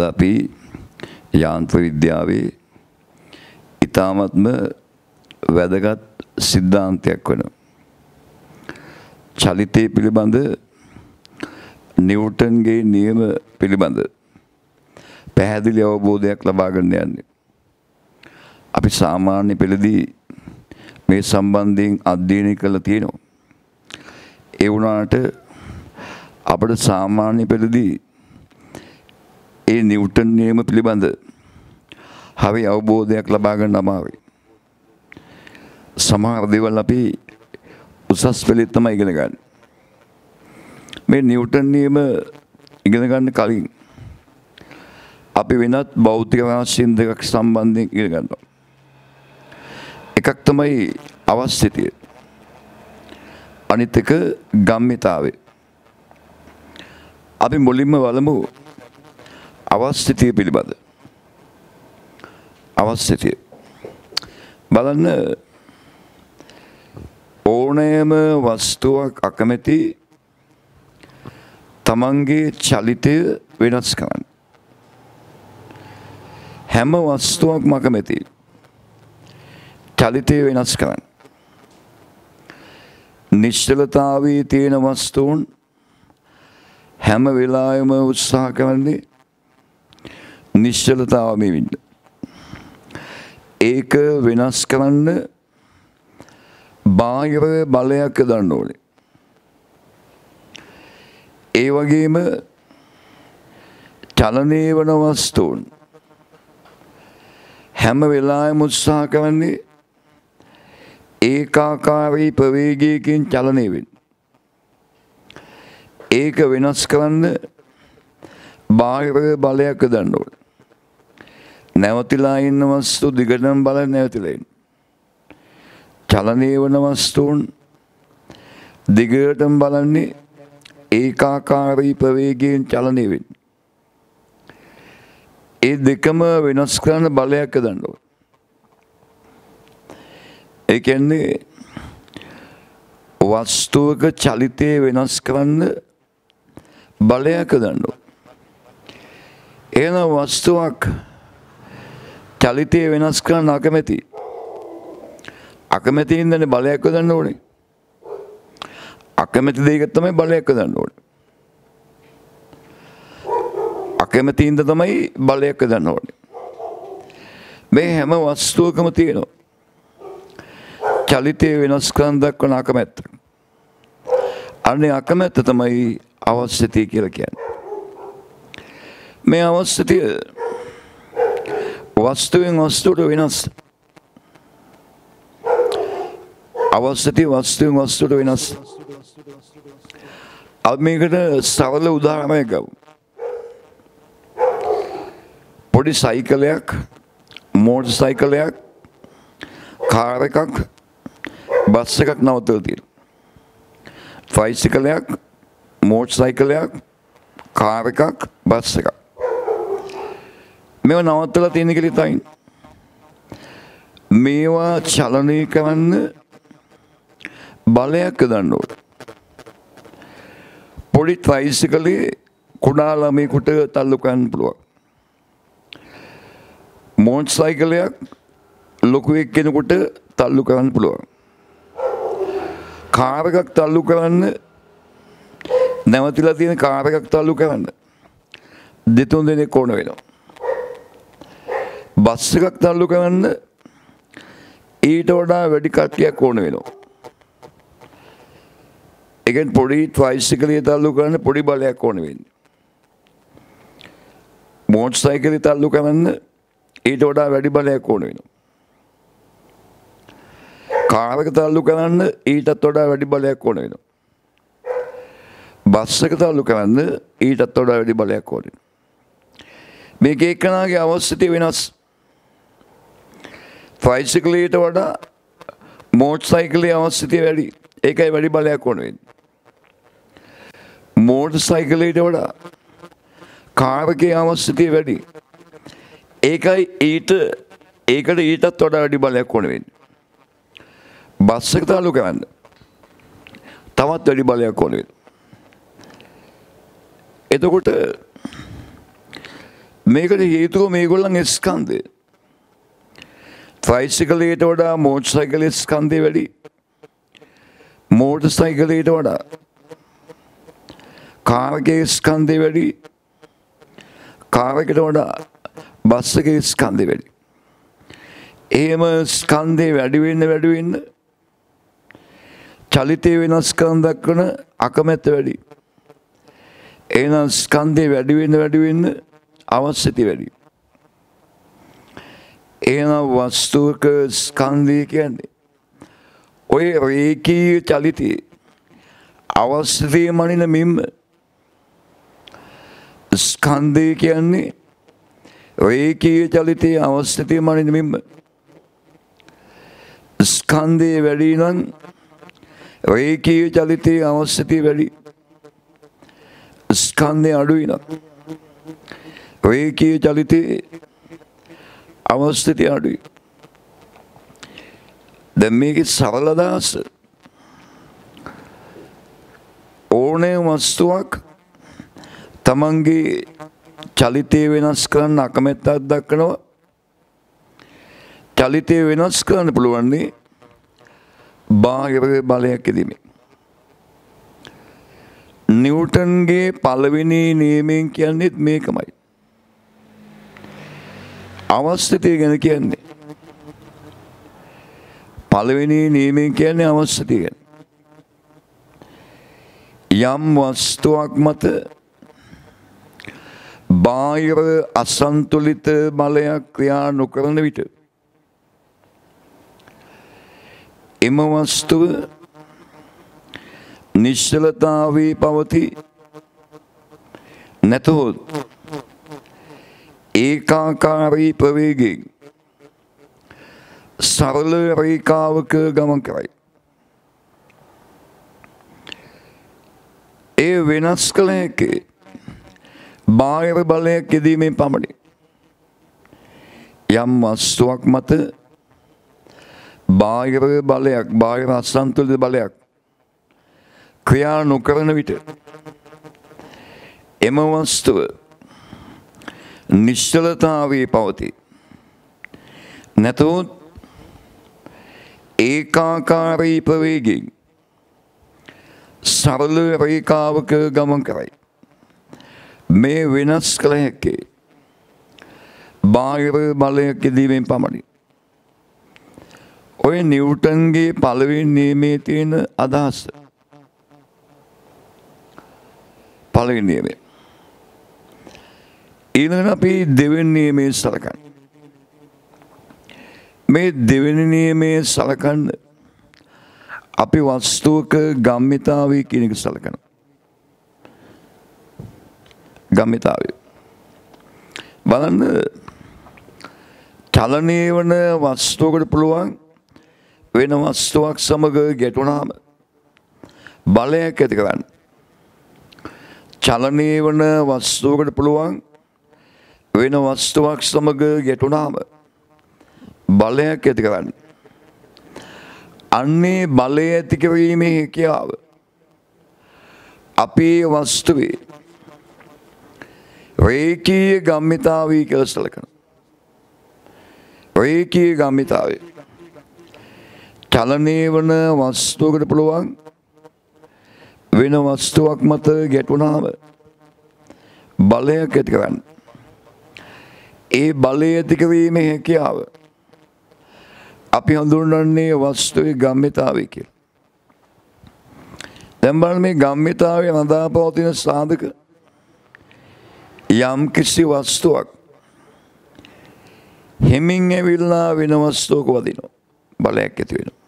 අද අපි යාන්ත්‍ර විද්‍යාවේ ඉතාමත්ම වැදගත් සිද්ධාන්තයක් වන චලිතය පිළිබඳ නිව්ටන්ගේ නියම පිළිබඳ පැහැදිලි අවබෝධයක් ලබා ගන්න යන්නේ. අපි සාමාන්‍ය පෙළදී මේ සම්බන්ධයෙන් අධ්‍යයනය කරලා තියෙනවා. ඒ වුණාට අපිට සාමාන්‍ය පෙළදී ඒ නිව්ටන් නියම පිළිබඳ හරි අවබෝධයක් ලබා ගන්න අමාරුයි. සමහර දේවල් අපි උසස් පෙළේ තමයි ඉගෙන ගන්න. මේ නිව්ටන් නියම ඉගෙන ගන්න කලින් අපි වෙනත් භෞතික රහස්‍යයන් දෙකක් සම්බන්ධයෙන් ඉගෙන ගන්නවා. එකක් තමයි අවස්ථිතිය. අනිත් එක ගම්මිතාවය. අපි මුලින්ම බලමු අවස්ථිතිය පිළිබඳ. අවස්ථිතිය බලන්න, ඕනෑම වස්තුවක් අකමැති තමන්ගේ චලිතය වෙනස් කරන්න. හැම වස්තුවක්ම අකමැති චලිතය වෙනස් කරන්න. නිශ්චලතාවයේ තියෙන වස්තුන් හැම වෙලාවෙම උත්සාහ කරන්නේ නිශ්චලතාවම වෙන්න. ඒක වෙනස් කරන්න බාහිර බලයක් දාන්න ඕනේ. ඒ වගේම චලනය වන වස්තුන් හැම වෙලාවෙම උත්සාහ කරන්නේ ඒකාකාරී ප්‍රවේගයකින් චලනය වෙන්න. ඒක වෙනස් කරන්න බාහිර බලයක් දාන්න ඕනේ. නැවතිලා ඉන්න වස්තු දිගටම බලන්න නැවතිලා ඉන්න. චලනය වන වස්තුන් දිගටම බලන්නේ ඒකාකාරී ප්‍රවේගයෙන් චලනය වෙන්න. ඒ දෙකම වෙනස් කරන්න බලයක් දාන්න ඕනේ. ඒ කියන්නේ වස්තුවක චලිතය වෙනස් කරන්න බලයක් දාන්න ඕනේ. එන වස්තුවක් චලිතය වෙනස් කරන්න අකමැති. අකමැති ඉඳන් බලයක් දාන්න ඕනේ. අකමැති දෙයක තමයි බලයක් දාන්න ඕනේ. අකමැති ඉඳ තමයි බලයක් දාන්න ඕනේ. මේ හැම වස්තුවකම තියෙනවා චලිතය වෙනස් කරන්න දක්වන අකමැත්ත. අනේ අකමැත්ත තමයි අවශ්‍යතිය කියලා කියන්නේ. මේ අවශ්‍යතිය වස්තුවෙන් වස්තුවට වෙනස්. අවශ්‍යතිය වස්තුවෙන් වස්තුවට වෙනස්. අපි මේකට සරල උදාහරණයක් ගමු. පොඩි සයිකලයක්, මෝටර් සයිකලයක්, කාර් එකක්, බස් එකක් නවත්තලා තියෙනවා. ට්‍රයිසිකලයක්, මෝටර් සයිකලයක්, කාර් එකක්, බස් එකක්. මේවා නවත්තලා තියෙන කියලා හිතයින්. මේවා චලනය කරන්න බලයක් දාන්න ඕනේ. පොඩි ට්‍රයිසිකලේ කුඩා ළමයෙකුට තල්ලු කරන්න පුළුවන්. මෝටර් සයිකලයක් ලොකු එක්කෙනෙකුට තල්ලු කරන්න පුළුවන්. කාර් එකක් තල්ලු කරන්න, නැවතිලා තියෙන කාර් එකක් තල්ලු කරන්න දෙතුන් දෙනෙක් ඕන වෙනවා. බස් එකක් තල්ලු කරන්න ඊට වඩා වැඩි කට්ටියක් ඕන වෙනවා. ඒ කියන්නේ පොඩි ට්‍රයිසිකලේ තල්ලු කරන්න පොඩි බලයක් ඕන වෙන්නේ. මෝටර් සයිකලේ තල්ලු කරන්න ඊට වඩා වැඩි බලයක් ඕන වෙනවා. කාර් එක තල්ලු කරන්න ඊටත් වඩා වැඩි බලයක් ඕන වෙනවා. බස් එක තල්ලු කරන්න ඊටත් වඩා වැඩි බලයක් ඕන වෙනවා. මේක එක්කනාගේ අවශ්‍යතිය වෙනස්. ට්‍රයිසිකලයට වඩා මෝටර් සයිකලේ අවශ්‍යතිය වැඩි. ඒකයි වැඩි බලයක් ඕන වෙන්නේ. මෝටර් සයිකලයට වඩා කාර් එකේ අවශ්‍යතිය වැඩි. ඒකයි ඒකට ඊටත් වඩා වැඩි බලයක් ඕන වෙන්නේ. බස් එක තල්ලු කරන්න තවත් වැඩි බලයක් ඕන වෙනවා. එතකොට මේකට හේතුව මේගොල්ලන්ගේ ස්කන්ධය. ට්‍රයිසිකලයට වඩා මෝටර් සයිකලේ ස්කන්ධය වැඩි. මෝටර් සයිකලයට වඩා කාර් එකේ ස්කන්ධය වැඩි. කාර් එකට වඩා බස් එකේ ස්කන්ධය වැඩි. එහෙම ස්කන්ධය වැඩි වෙන්න චලිතය වෙනස්කම් දක්වන අකමැත්ත වැඩි. එහෙනම් ස්කන්ධය වැඩි වෙන්න අවශ්‍යතිය වැඩි. එහෙනම් වස්තුවක ස්කන්ධය කියන්නේ ඔය රේඛීය චලිතයේ අවශ්‍යතිය මනින මිම්ම. ස්කන්ධය කියන්නේ රේඛීය චලිතයේ අවශ්‍යතිය මනින මිම්ම. ස්කන්ධය වැඩි නම් රේඛීය චලිතයේ අවශ්‍යතිය වැඩි. ස්කන්ධය අඩුයි නම් රේඛීය චලිතයේ අවශ්‍යතිය අඩුයි. දැන් මේකේ සරල අදහස ඕනෑම වස්තුවක් තමන්ගේ චලිතය වෙනස් කරන්න අකමැත්තක් දක්වනවා. චලිතය වෙනස් කරන්න පුළුවන්නේ බාහිර බලයක් යෙදීමෙන්. නිව්ටන්ගේ පළවෙනි නියමයෙන් කියන්නේත් මේකමයි. අවශ්‍යතිය ගැන කියන්නේ. පළවෙනි නියමයෙන් කියන්නේ අවශ්‍යතිය ගැන. යම් වස්තුවක් මත බාහිර අසන්තුලිත බලයක් ක්‍රියා නොකරන විට එම වස්තුව නිශ්චලතාවී පවතී. නැතහොත් ඒකාකාරී ප්‍රවේගයෙන් සරල රේඛාවක ගමන් කරයි. ඒ වෙනස් කළ හැකි බාහිර බලයක් යෙදීමෙන් පමණි. යම් වස්තුවක් මත බාහිර බලයක්, බාහිර අසන්තුලිත බලයක් ක්‍රියා නොකරන විට එම වස්තුව නිශ්චලතාවී පවතී. නැතහොත් ඒකාකාරී ප්‍රවේගයෙන් සරල රේඛාවක ගමන් කරයි. මේ වෙනස් කළ හැකි බාහිර බලයක් යෙදීමෙන් පමණි. ඔය නිව්ටන්ගේ පළවෙනි නියමයේ තියෙන අදහස. පළවෙනි නියමය. ඊළඟට අපි දෙවෙනි නියමයේ සලකන්න. මේ දෙවෙනි නියමයේ සලකන්න අපි වස්තුවක ගම්මිතාවය කියන එක සලකනවා. ගම්මිතාවය. බලන්න චලනය වන වස්තුවකට පුළුවන් වෙන වස්තුවක් සමග ගැටුණාම බලයක් ඇති කරන්න. චලනය වන වස්තුවකට පුළුවන් වෙන වස්තුවක් සමග ගැටුණාම බලයක් ඇති කරන්න. අන්නේ බලය ඇති කිරීමේ හැකියාව අපේ වස්තුවේ රේඛීය ගම්මිතාවය කියලා සලකනවා. රේඛීය ගම්මිතාවය. චලනය වන වස්තුවකට පුළුවන් වෙන වස්තුවක් මත ගැටුණාම බලයක් ඇති කරන්න. ඒ බලය ඇති කිරීමේ හැකියාව අපි හඳුන්වන්නේ වස්තුවේ ගම්මිතාවය කියලා. දැන් බලන්න මේ ගම්මිතාවය රඳා පවතින සාධක යම් කිසි වස්තුවක් හිමින් ඇවිල්ලා වෙන වස්තුවක වදිනවා. බලයක් ඇති වෙනවා.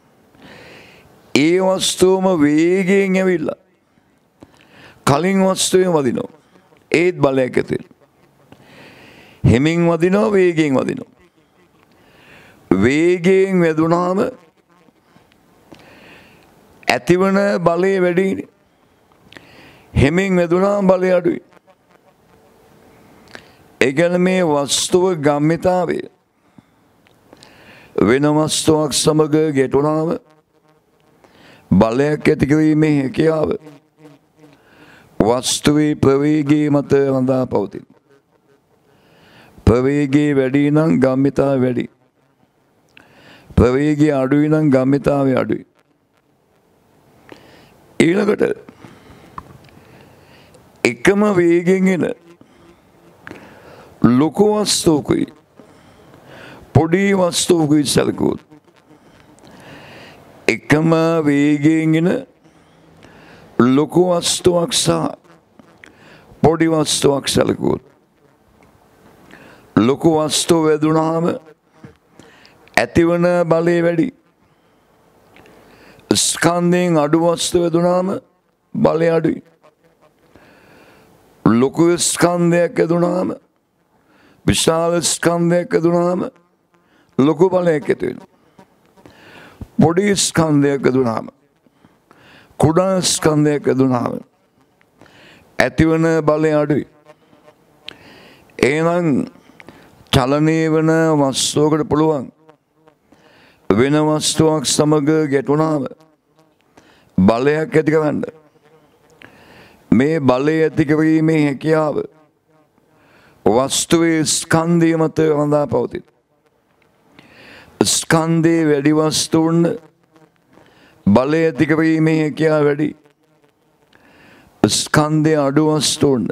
ඒ වස්තුවම වේගයෙන් ඇවිල්ලා කලින් වස්තුවෙන් වදිනවා. ඒත් බලයක් ඇති වෙනවා. හිමින් වදිනවා, වේගයෙන් වදිනවා. වේගයෙන් වැදුනාම ඇතිවන බලය වැඩියි. හිමින් වැදුනාම බලය අඩුයි. ඒ කියන්නේ මේ වස්තුව ගම්මිතාවය වෙන වස්තුවක් සමග ගැටුණාම බලයක් ඇති කිරීමේ හැකියාව වස්තුවේ ප්‍රවේගය මත රඳා පවතින. ප්‍රවේගයේ වැඩි නම් ගම්මිතාව වැඩි. ප්‍රවේගය අඩුයි නම් ගම්මිතාවේ අඩුයි. ඊළඟට එකම වේගෙන් එන ලොකු වස්තුවකුයි පොඩි වස්තුවකුයි සැලකුවොත් එකම වේගයෙන් එන ලොකු වස්තුවක් සහ පොඩි වස්තුවක් සැලකුවොත් ලොකු වස්තුව වැදුනාම ඇතිවන බලය වැඩි. ස්කන්ධයෙන් අඩු වස්තුව වැදුනාම බලය අඩුයි. ලොකු ස්කන්ධයක් ඇදුනාම විශාල ස්කන්ධයක් ඇදුනාම ලොකු බලයක් ඇති වෙනවා. පොඩි ස්කන්ධයක් ඇදුනාම කුඩා ස්කන්ධයක් ඇදුනාම ඇතිවන බලය අඩුයි. එහෙනම් චලනය වන වස්තුවකට පුළුවන් වෙන වස්තුවක් සමග ගැටුණාම බලයක් ඇති කරන්න. මේ බලය ඇති කිරීමේ හැකියාව වස්තුවේ ස්කන්ධය මත රඳා පවතින. ස්කන්ධයේ වැඩි වස්තුන් බලය ඇති කිරීමේ හැකියාව වැඩි. ස්කන්ධයේ අඩු වස්තුන්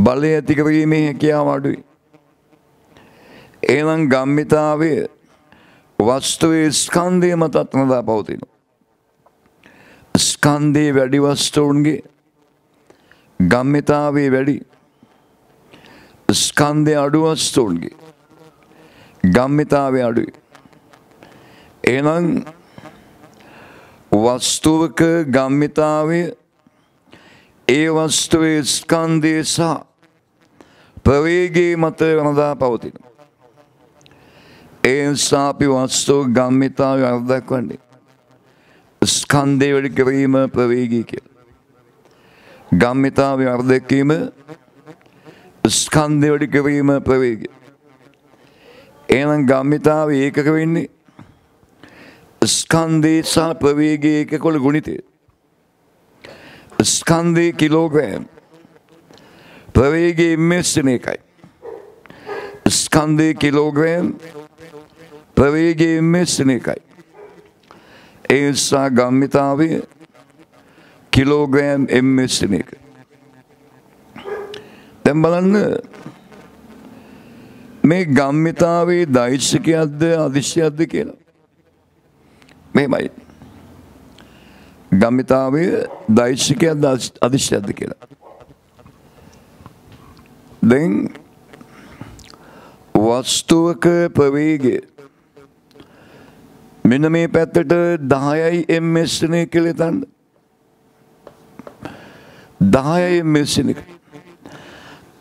බලය ඇති කිරීමේ හැකියාව අඩුයි. එහෙනම් ගම්මිතාවය වස්තුවේ ස්කන්ධය මතත් රඳා පවතිනවා. ස්කන්ධයේ වැඩි වස්තුන්ගේ ගම්මිතාවේ වැඩි. ස්කන්ධයේ අඩු වස්තුන්ගේ ගම්මිතාවේ අඩුයි. එහෙනම් වස්තුවක ගම්මිතාවේ ඒ වස්තුවේ ස්කන්ධය සහ ප්‍රවේගයේ මත රඳා පවතිනවා. ඒ නිසා අපි වස්තුව ගම්මිතාවේ අර්ථ දක්වන්නේ ස්කන්ධය වැඩි කිරීම ප්‍රවේගය කියලා. ගම්මිතාවේ අර්ථ දැක්වීම ස්කන්ධය වැඩි කිරීම ප්‍රවේගය. එහෙනම් ගම්මිතාවේ ඒකක වෙන්නේ ස්කන්ධය සහ ප්‍රවේගයේ ඒකකවල ගුණිතය. ස්කන්ධයේ කිලෝග්‍රෑම් ප්‍රවේගයේ ms දින එකයි. ස්කන්ධයේ කිලෝග්‍රෑම් ප්‍රවේගයේ ms දින එකයි. ඒ නිසා ගම්මිතාවේ කිලෝග්‍රෑම් ms දින එක. දැන් බලන්න මේ ගම්මිතාවේ දෛශිකයක්ද අදිශ්‍යයක්ද කියලා. මෙහෙමයි. ගම්මිතාවේ දෛශිකයක්ද අදිශ්‍යයක්ද කියලා. දැන් වස්තුවක ප්‍රවේගය මෙන්න මේ පැත්තට 10යි ms දින කියලා හිතන්න. 10යි ms දින එක.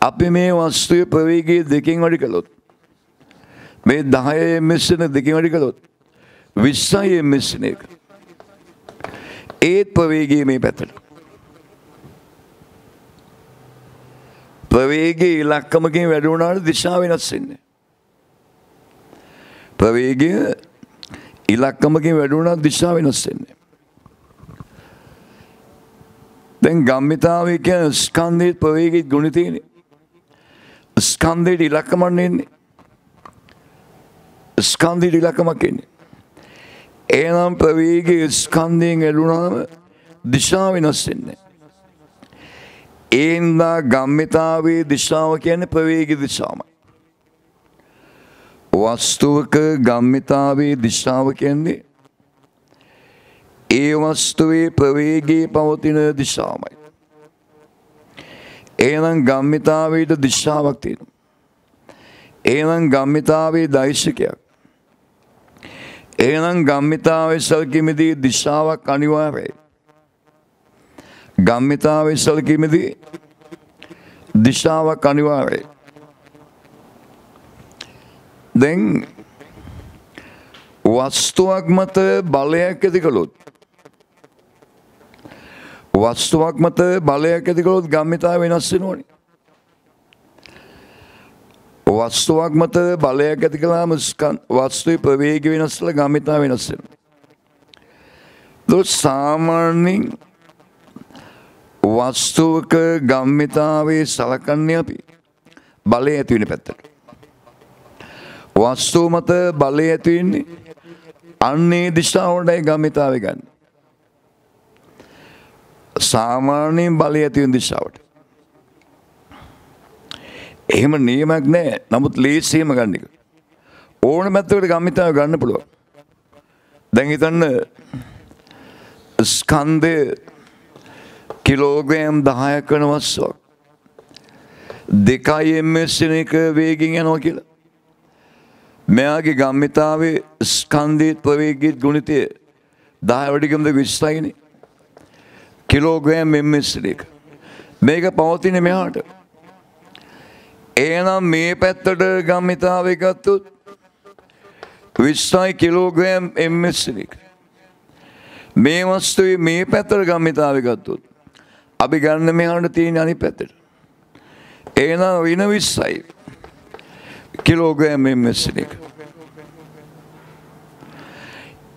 අපි මේ වස්තුවේ ප්‍රවේගය දෙකෙන් වැඩි කළොත් මේ 10 ms දින දෙකෙන් වැඩි කළොත් 20 ms දින එක. ඒත් ප්‍රවේගය මේ පැත්තට. ප්‍රවේගය ඉලක්කමකින් වැඩි වුණාට දිශාව වෙනස් වෙන්නේ. ප්‍රවේගය ඉලක්කමකින් වැඩි වුණාට දිශාව වෙනස් වෙන්නේ. දැන් ගම්මිතාවේ කියන ස්කන්ධයේ ප්‍රවේගයේ ගුණිතයනේ. ස්කන්ධයේ ඉලක්කමක් නෙන්නේ. ස්කන්ධයේ ඉලක්කමක් එන්නේ. එහෙනම් ප්‍රවේගයේ ස්කන්ධයෙන් ඇලුනාම දිශාව වෙනස් වෙන්නේ. ඒන්දා ගම්මිතාවේ දිශාව කියන්නේ ප්‍රවේග දිශාවයි. වස්තුවක ගම්මිතාවේ දිශාව කියන්නේ ඒ වස්තුවේ ප්‍රවේගයේ පවතින දිශාවයි. එහෙනම් ගම්මිතාවේට දිශාවක් තියෙනවා. එහෙනම් ගම්මිතාවේ දෛශිකයක්. එහෙනම් ගම්මිතාවේ සැලකීමේදී දිශාවක් අනිවාර්යයි. ගම්මිතාවේ සැලකීමේදී දිශාවක් අනිවාර්යයි. දැන් වස්තුවක් මත බලයක් ඇති කළොත් වස්තුවක් මත බලයක් ඇති කළොත් ගම්මිතාව වෙනස් වෙනවනේ. වස්තුවක් මත බලයක් ඇති කළාම වස්තුවේ ප්‍රවේගය වෙනස් වෙලා ගම්මිතාව වෙනස් වෙනවා. ඒක සාමාන්‍යයෙන් වස්තුවක ගම්මිතාවේ සලකන්නේ අපි බලය ඇති වෙන පැත්තට. වස්තුව මත බලය ඇති වෙන්නේ අන්නේ දිශාවටයි ගම්මිතාවේ ගන්න. සාමාන්‍යයෙන් බලය ඇති වෙන දිශාවට. එහෙම නියමයක් නැහැ. නමුත් ලේසියෙම ගන්න එක. ඕන පැත්තකට ගම්මිතාව ගන්න පුළුවන්. දැන් හිතන්න ස්කන්ධය කිලෝග්‍රෑම් 10ක් වෙන වස්තුවක් 2 ms එක වේගයෙන් යනවා කියලා. මෙයාගේ ගම්මිතාවේ ස්කන්ධයේ ප්‍රවේගයේ ගුණිතය 10 වැඩිකමද 20යිනේ. කිලෝග්‍රෑම් ms එක. මේක පවතින මෙහාට. එහෙනම් මේ පැත්තට ගම්මිතාවේ ගත්තොත් 20 කිලෝග්‍රෑම් ms එක. මේ වස්තුවේ මේ පැත්තට ගම්මිතාවේ ගත්තොත් අපි ගන්න මෙහාට තියෙන අනිත් පැත්තට. එහෙනම් වෙන 20යි කිලෝග්‍රෑම් ms එක.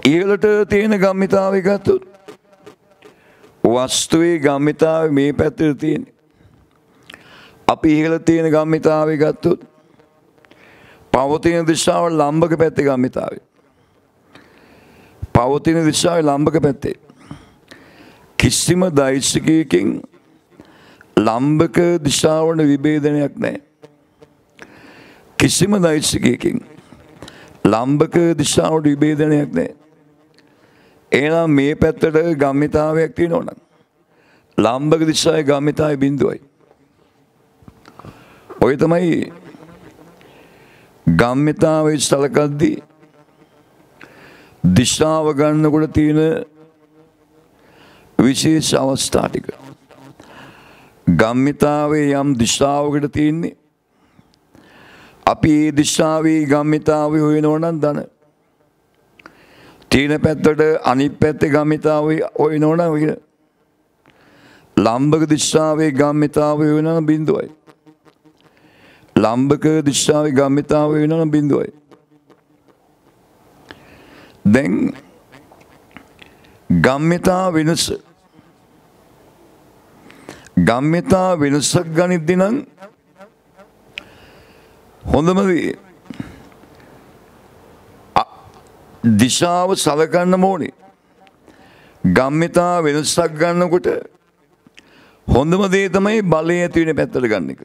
ඊළට තියෙන ගම්මිතාවේ ගත්තොත් වස්තුවේ ගම්මිතාවේ මේ පැත්තට තියෙන. අපි ඉහළ තියෙන ගම්මිතාවේ ගත්තොත් පවතින දිශාව ලම්බක පැත්තේ ගම්මිතාවේ. පවතින දිශාවේ ලම්බක පැත්තේ. කිසිම දෛශිකයකින් ලම්බක දිශාවට විභේදනයක් නැහැ. කිසිම දෛශිකයකින් ලම්බක දිශාවට විභේදනයක් නැහැ. එහෙනම් මේ පැත්තට ගම්මිතාවයක් තියෙනවා නම් ලම්බක දිශාවේ ගම්මිතාවේ බිඳුවයි. ඔය තමයි ගම්මිතාවේ සලකද්දී දිශාව ගන්නකොට තියෙන විශේෂ අවස්ථා ටික. ගම්මිතාවේ යම් දිශාවකට තියෙන්නේ අපි ඒ දිශාවේ ගම්මිතාවේ හොයනවා නම් ධන. තියෙන පැත්තට අනිත් පැත්තේ ගම්මිතාවේ හොයනවා නම් වින. ලම්බක දිශාවේ ගම්මිතාවේ හොයනවා නම් බිඳුවයි. ලම්බක දිශාවේ ගම්මිතාවේ හොයනවා නම් බිඳුවයි. දැන් ගම්මිතා වෙනස. ගම්මිතා වෙනසක් ගනිද්දී නම් හොඳම දේ දිශාව සලකන්න ඕනේ. ගම්මිතා වෙනසක් ගන්නකොට හොඳම දේ තමයි බලය ඇති වෙන පැත්තට ගන්න එක.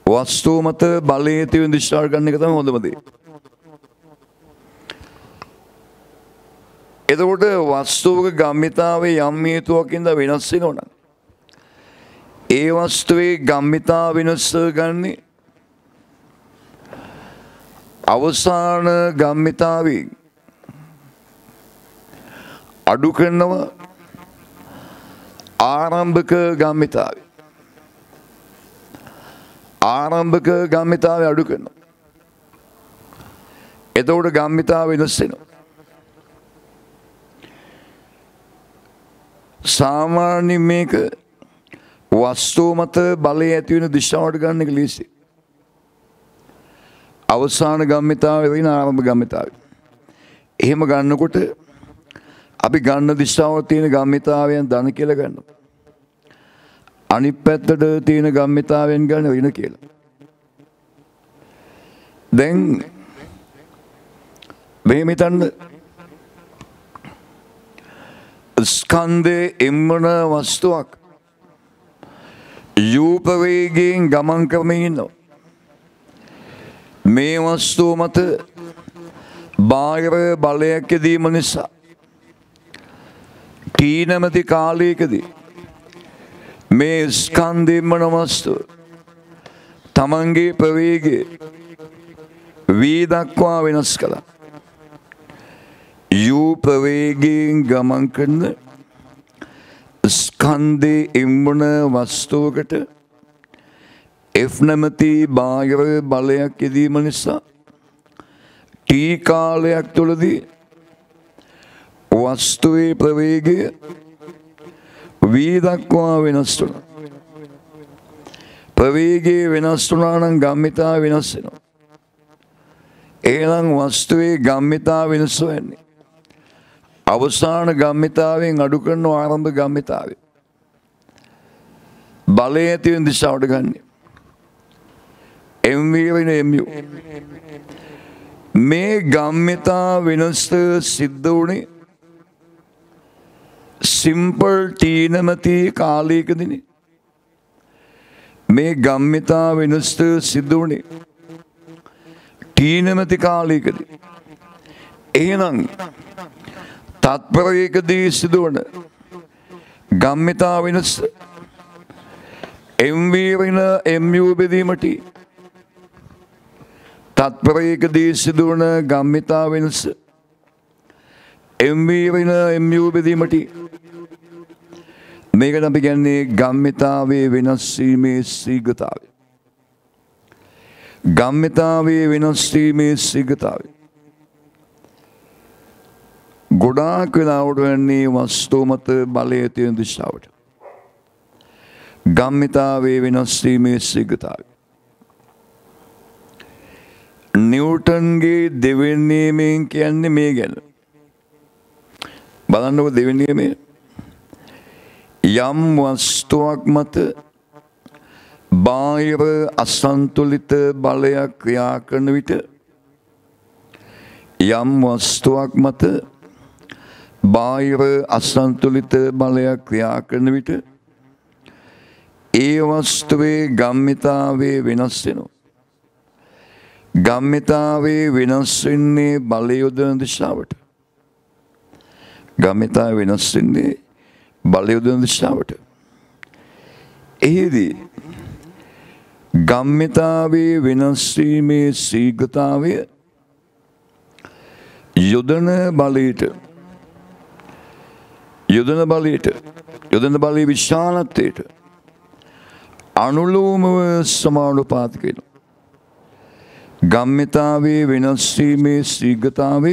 වස්තුව මත බලය ඇති වෙන දිශාවට ගන්න එක තමයි හොඳම දේ. එතකොට වස්තුවක ගම්මිතාවේ යම් හේතුවකින්ද වෙනස් වෙනවා නම් ඒ වස්තුවේ ගම්මිතා වෙනස ගන්නේ අවසාන ගම්මිතාවේ අඩු කරනවා ආරම්භක ගම්මිතාවේ. ආරම්භක ගම්මිතාවේ අඩු කරනවා. එතකොට ගම්මිතාව වෙනස් වෙනවා. සාමාන්‍ය මේක වස්තුව මත බලය ඇති වෙන දිශාවට ගන්න එක ලේසි. අවසාන ගම්මිතාවේ වෙන ආරම්භ ගම්මිතාවේ. එහෙම ගන්නකොට අපි ගන්න දිශාව තියෙන ගම්මිතාවයන් ධන කියලා ගන්නවා. අනිත් පැත්තට තියෙන ගම්මිතාවෙන් ගන්න වෙන කියලා. දැන් මේ මෙතන ස්කන්ධයේ එම්මන වස්තුවක් යූප වේගයෙන් ගමන් කරමින් ඉන්නවා. මේ වස්තුව මත බාහිර බලයක් යෙදීම නිසා තීනමති කාලයකදී මේ ස්කන්ධයේ එම්මන වස්තුව තමන්ගේ ප්‍රවේගය වී දක්වා වෙනස් කළා. යූප වේගයෙන් ගමන් කරන ස්කන්ධයේ එම්බුන වස්තුවකට F නැමැති බාහිර බලයක් යෙදීම නිසා T කාලයක් තුළදී වස්තුවේ ප්‍රවේගය V දක්වා වෙනස් වෙනවා. ප්‍රවේගය වෙනස් වුණා නම් ගම්මිතා වෙනස් වෙනවා. එහෙනම් වස්තුවේ ගම්මිතා වෙනස් වෙන්නේ අවසාන ගම්මිතාවෙන් අඩු කරන ආරම්භ ගම්මිතාවේ බලය ඇති වෙන දිශාවට ගන්න. MV වෙන MU. මේ ගම්මිතා වෙනස සිද්ධ වුණේ සිම්පල් තීනමති කාලයකදීනේ. මේ ගම්මිතා වෙනස සිද්ධ වුණේ තීනමති කාලයකදී. එහෙනම් තත්පරයකදී සිදුවන ගම්මිතා වෙනස MV වෙන MU බෙදීමට තත්පරයකදී සිදුවන ගම්මිතා වෙනස MV වෙන MU බෙදීමට මේකට අපි කියන්නේ ගම්මිතාවේ වෙනස් වීමේ ශීඝ්‍රතාවය. ගම්මිතාවේ වෙනස් වීමේ ශීඝ්‍රතාවය. ගොඩාක් වෙලාවට වෙන්නේ වස්තුව මත බලය තියෙන දිශාවට. ගම්මිතාවේ වෙනස් වීමේ ශීඝ්‍රතාවය. නිව්ටන්ගේ දෙවෙනි නියමයෙන් කියන්නේ මේ ගැන. බලන්නකො දෙවෙනි නියමය. යම් වස්තුවක් මත බාහිර අසන්තුලිත බලයක් ක්‍රියා කරන විට යම් වස්තුවක් මත බාහිර අසන්තුලිත බලයක් ක්‍රියා කරන විට ඒ වස්තුවේ ගම්මිතාවේ වෙනස් වෙනවා. ගම්මිතාවේ වෙනස් වෙන්නේ බලය යොදන දිශාවට. ගම්මිතාව වෙනස් වෙන්නේ බලය යොදන දිශාවට. එහිදී ගම්මිතාවේ වෙනස් වීමේ ශීඝ්‍රතාවය යොදන බලයට යොදන බලයේ විශාලත්වයට අනුලෝමව සමානුපාතික වෙනවා. ගම්මිතාවේ වෙනස් වීමේ ශීඝ්‍රතාවය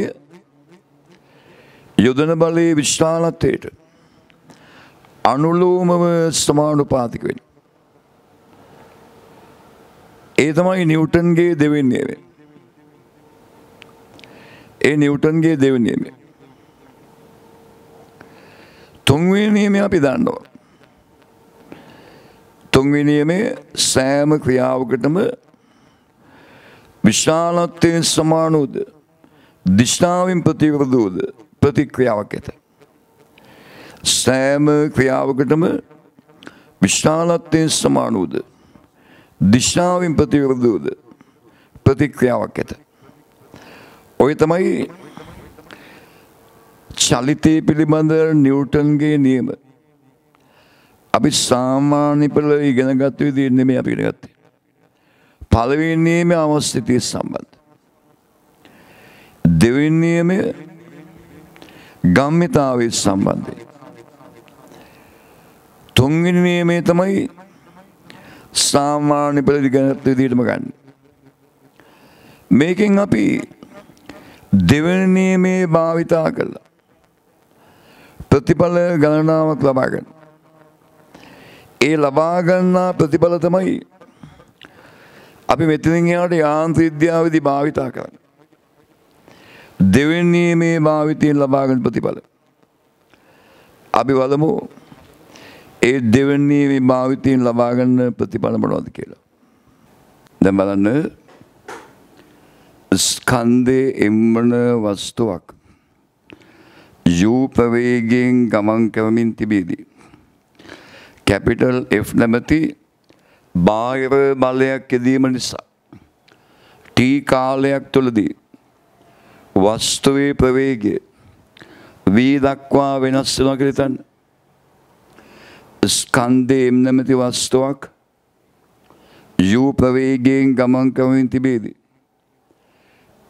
යොදන බලයේ විශාලත්වයට අනුලෝමව සමානුපාතික වෙනවා. ඒ තමයි නිව්ටන්ගේ දෙවෙනි නියමය. ඒ නිව්ටන්ගේ දෙවෙනි නියමය. තුන්වෙනි නියමය අපි දන්නවා. තුන්වෙනි නියමය සෑම ක්‍රියාවකටම විශාලත්වයෙන් සමානවද දිශාවෙන් ප්‍රතිවිරුද්ධවද ප්‍රතික්‍රියාවක් ඇත. සෑම ක්‍රියාවකටම විශාලත්වයෙන් සමානවද දිශාවෙන් ප්‍රතිවිරුද්ධවද ප්‍රතික්‍රියාවක් ඇත. ඔය තමයි චලිතය පිළිබඳ නිව්ටන්ගේ නියම. අපි සාමාන්‍ය පෙළ ඉගෙන ගත්ත විදිහට නෙමෙයි අපි ඉගෙන ගත්තේ. පළවෙනි නියමය අවස්ථිතිය සම්බන්ධ. දෙවෙනි නියමය ගම්මිතාවේ සම්බන්ධයි. තුන්වෙනි නියමය තමයි සාමාන්‍ය පෙළ ඉගෙන ගත්ත විදිහටම ගන්න. මේකෙන් අපි දෙවෙනි නියමයේ භාවිතා කළා. ප්‍රතිඵල ගණනාවක් ලබා ගන්න. ඒ ලබා ගන්නා ප්‍රතිඵල තමයි අපි මෙතනින් එහාට යාන්ත්‍රික විද්‍යාවේදී භාවිතා කරන්නේ. දෙවෙනි නියමයේ භාවිතයෙන් ලබා ගන්න ප්‍රතිඵල. අපි බලමු ඒ දෙවෙනි නියමයේ භාවිතයෙන් ලබා ගන්න ප්‍රතිඵල මොනවද කියලා. දැන් බලන්න ස්කන්ධයේ එම්වන වස්තුවක් U ප්‍රවේගයෙන් ගමන් කරමින් තිබීදී කැපිටල් F නැමැති බාහිර බලයක් යෙදීම නිසා T කාලයක් තුළදී වස්තුවේ ප්‍රවේගය V දක්වා වෙනස් වෙනවා කියලා හිතන්න. ස්කන්ධයේ M නැමැති වස්තුවක් U ප්‍රවේගයෙන් ගමන් කරමින් තිබීදී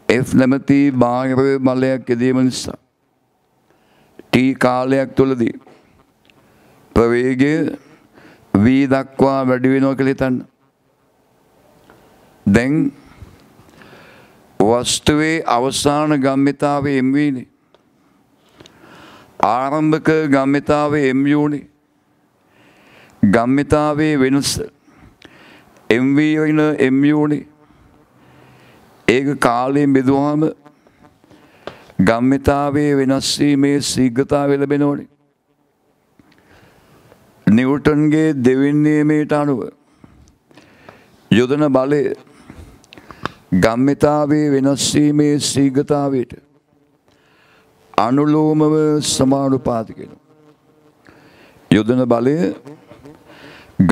F නැමැති බාහිර බලයක් යෙදීම නිසා T කාලයක් තුළදී ප්‍රවේගය V දක්වා වැඩි වෙනවා කියලා හිතන්න. දැන් වස්තුවේ අවසාන ගම්මිතාවේ MV නේ. ආරම්භක ගම්මිතාවේ MU නේ. ගම්මිතාවේ වෙනස MV වෙන MU නේ. ඒක කාලයෙන් බෙදුවාම ගම්මිතාවේ වෙනස් වීමේ ශීඝ්‍රතාවය ලැබෙනවනේ. නිව්ටන්ගේ දෙවෙනි නියමයට අනුව යොදන බලය ගම්මිතාවේ වෙනස් වීමේ ශීඝ්‍රතාවයට අනුලෝමව සමානුපාතික වෙනවා. යොදන බලය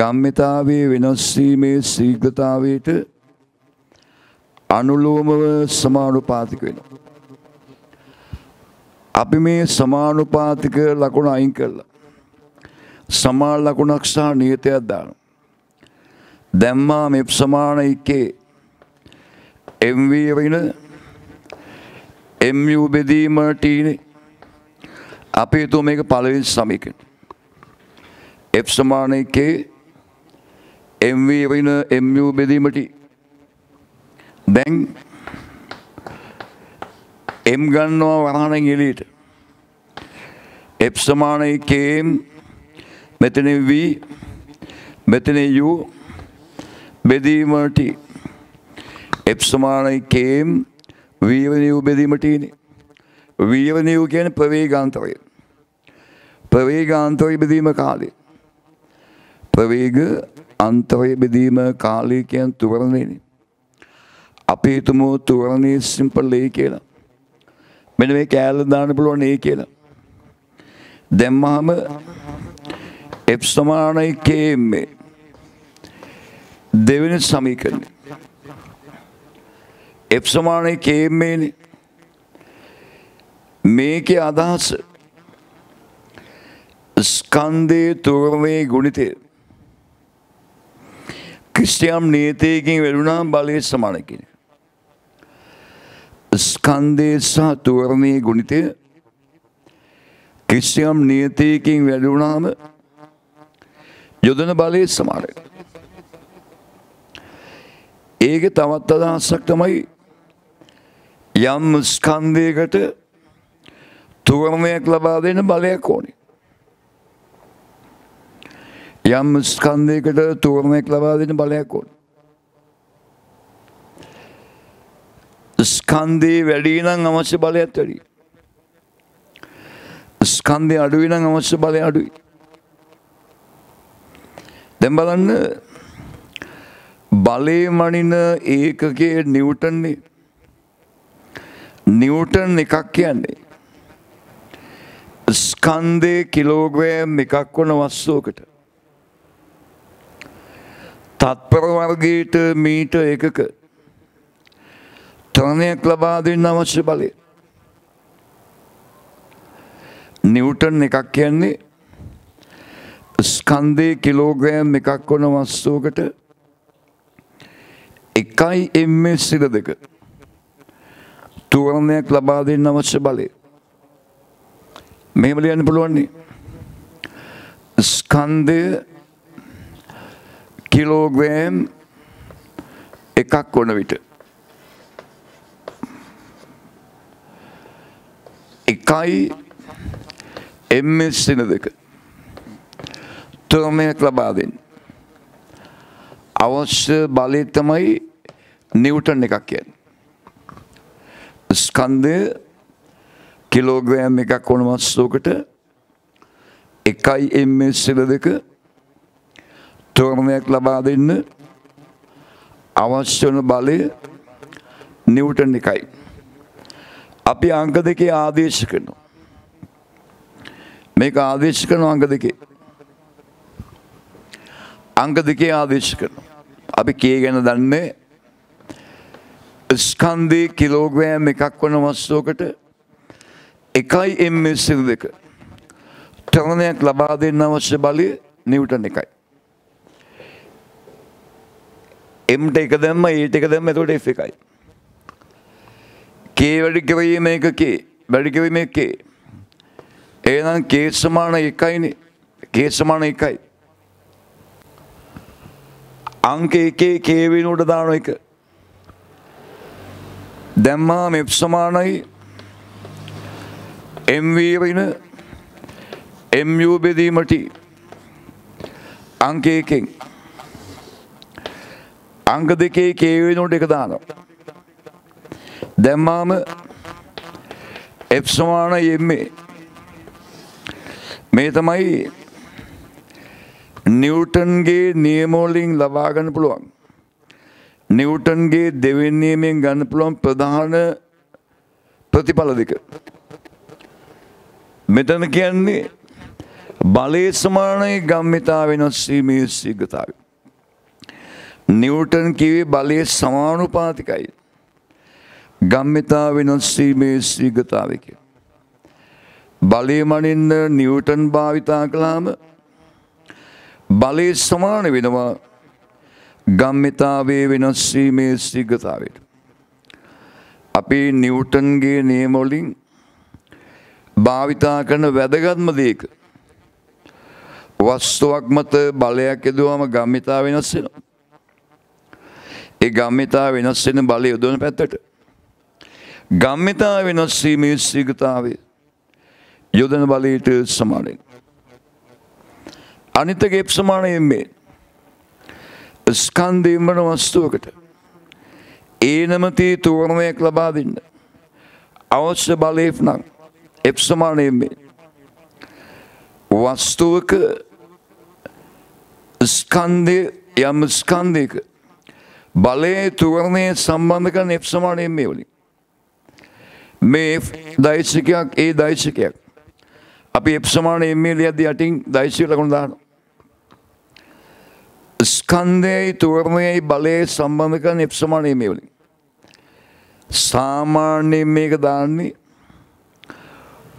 ගම්මිතාවේ වෙනස් වීමේ ශීඝ්‍රතාවයට අනුලෝමව සමානුපාතික වෙනවා. අපි මේ සමානුපාතික ලකුණ අයින් කරලා සමාන ලකුණක් සහ නියතයක් දානවා. දැම්මා මෙප් සමාන එකේ MV වෙන MU බෙදීම T අපි හිතුව මේක පළවෙනි සමීකරණය. F සමාන එකේ MV වෙන MU බෙදීම T. දැන් M ගන්නවා වරහණෙන් එළියට. F සමාන එකේ මෙතන V මෙතන U බෙදීම T. F සමාන එකේ V වෙන U බෙදීම T නේ. V වෙන U කියන්නේ ප්‍රවේගාන්තරය. ප්‍රවේගාන්තරය බෙදීම කාලය. ප්‍රවේග අන්තරය බෙදීම කාලය කියන තුරණයනේ. අපි හිතමු තුරණේ සිම්පල් A කියලා. මෙන්න මේ කෑල්ල දාන්න පුළුවන් A කියලා. දැම්මහම F සමානයි KM දෙවෙනි සමීකරණය. F සමානයි KM නේ. මේකේ අදහස ස්කන්ධයේ තුරණේ ගුණිතය කිසියම් නියතයකින් වැඩුණාම බලය සමාන කියන්නේ. ස්කන්ධයේ සහ තුරණේ ගුණිතය කිසියම් නියතයකින් වැඩුණාම යොදන බලය සමානයි. ඒකේ තවත් අදහසක් තමයි යම් ස්කන්ධයකට තුරණයක් ලබා දෙන බලයක් ඕනේ. යම් ස්කන්ධයකට තුරණයක් ලබා දෙන බලයක් ඕනේ. ස්කන්ධේ වැඩි නම් අවශ්‍ය බලයක් වැඩි. ස්කන්ධේ අඩුයි නම් අවශ්‍ය බලය අඩුයි. දැන් බලන්න බලේ මනින ඒකකයේ නිව්ටන්නේ. නිව්ටන් එකක් කියන්නේ ස්කන්ධේ කිලෝග්‍රෑම් එකක් වන වස්තුවකට තත්පර වර්ගයට මීටර් එකක ත්වරණයක් ලබා දෙන්න අවශ්‍ය බලය. නිව්ටන් එකක් කියන්නේ ස්කන්ධේ කිලෝග්‍රෑම් එකක් වන වස්තුවකට 1 ms දෙක ත්වරණයක් ලබා දෙන්න අවශ්‍ය බලය. මෙහෙම ලියන්න පුළුවන් නේ. ස්කන්ධය කිලෝග්‍රෑම් එකක් වන විට 1 ms දෙක ත්වරණයක් ලබා දෙන්න අවශ්‍ය බලය තමයි නිව්ටන් එකක් කියන්නේ. ස්කන්ධය කිලෝග්‍රෑම් එකක් වන වස්තුවකට 1 ms දෙක ත්වරණයක් ලබා දෙන්න අවශ්‍ය වන බලය නිව්ටන් එකයි. අපි අංක දෙකේ ආදේශ කරනවා. මේක ආදේශ කරන අංක දෙකේ. අංක දෙකේ ආදේශ කරනවා. අපි K ගැන දන්නේ ස්කන්ධේ කිලෝග්‍රෑම් එකක් වන වස්තුවකට 1 ms දෙක ත්වරණයක් ලබා දෙන්න අවශ්‍ය බලය නිව්ටන් එකයි. M එක දැම්ම E එක දැම්ම එතකොට F එකයි. K වැඩි කිරීම එක K වැඩි කිරීම එක K. එහෙනම් K සමාන 1යිනේ. K සමාන 1යි. අංක එකේ K වෙනුවට දාන එක. දැම්මා F සමානයි MV වෙන MU බෙදීම T. අංක එකෙන් අංක දෙකේ K වෙනුවට එක දානවා. දැම්මාම F සමානයි MA. මේ තමයි නිව්ටන්ගේ නියම වලින් ලබා ගන්න පුළුවන් නිව්ටන්ගේ දෙවෙනි නියමයෙන් ගන්න පුළුවන් ප්‍රධාන ප්‍රතිඵල දෙක. මෙතන කියන්නේ බලයේ සමානයි ගම්මිතා වෙනස් වීමේ ශීඝ්‍රතාවය. නිව්ටන් කිව්වේ බලයේ සමානුපාතිකයි ගම්මිතා වෙනස් වීමේ ශීඝ්‍රතාවය කියලා. බලය මනින්න නිව්ටන් භාවිතා කළාම බලයේ සමාන වෙනවා ගම්මිතාවේ වෙනස් වීමේ ශීඝ්‍රතාවයට. අපි නිව්ටන්ගේ නියම වලින් භාවිතා කරන වැදගත්ම දෙයක වස්තුවක් මත බලයක් යදුවම ගම්මිතා වෙනස් වෙනවා. ඒ ගම්මිතා වෙනස් වෙන බලය යොදවන පැත්තට ගම්මිතා වෙනස් වීමේ ශීඝ්‍රතාවය යොදන බලයට සමානයි. අනිත් එක F සමානයි මේ ස්කන්ධයෙන් වන වස්තුවකට ඒනමති තෝරණයක් ලබා දෙන්න අවශ්‍ය බලය නම් F සමානයි මේ වස්තුවක ස්කන්ධය යම් ස්කන්ධයක බලයේ තෝරණය සම්බන්ධ කරන F සමානයි මේ වලින් මේ දෛශිකයක් ඒ දෛශිකයක් අපි F සමානයි මේ ලියද්දී යටින් දෛශික ලකුණු දානවා. ස්කන්ධයයි තෝරණයයි බලයේ සම්බන්ධ කරන F සමානයි මේ වලින් සාමාන්‍යයෙන් මේක දාන්නේ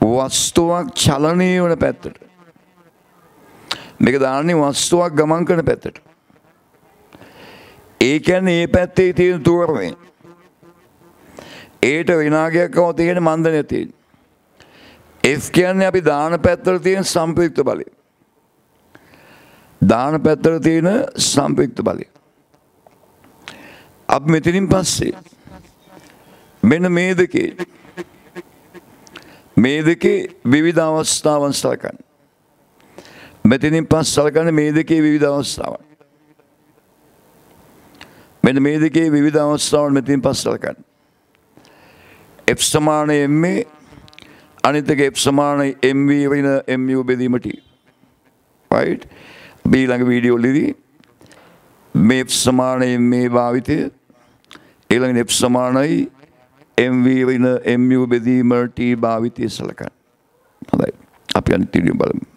වස්තුවක් චලනය වන පැත්තට. මේක දාන්නේ වස්තුවක් ගමන් කරන පැත්තට. ඒ කියන්නේ ඒ පැත්තේ තියෙන තෝරණය. ඒට විනාගයක් කව තියෙන මන්දනය තියෙන. F කියන්නේ අපි දාන පැත්තට තියෙන සම්ප්‍රයුක්ත බලය. දාන පැත්තට තියෙන සම්ප්‍රයුක්ත බලය. අපි මෙතනින් පස්සේ මෙන්න මේ දෙකේ විවිධ අවස්ථාවන් සලකන්න. මෙතනින් පස්සේ සලකන්න මේ දෙකේ විවිධ අවස්ථාවන්. මෙන්න මේ දෙකේ විවිධ අවස්ථාවන් මෙතනින් පස්සේ සලකන්න. F සමානයි MA අනිත් එක F සමානයි MV වෙන MU බෙදීම T. right? ඊළඟ වීඩියෝ වලදී මේ F සමානයි MA භාවිතය ඊළඟ F සමානයි MV වෙන MU බෙදීම T භාවිතය සලකන්න. හොඳයි. අපි අනිත් වීඩියෝ බලමු.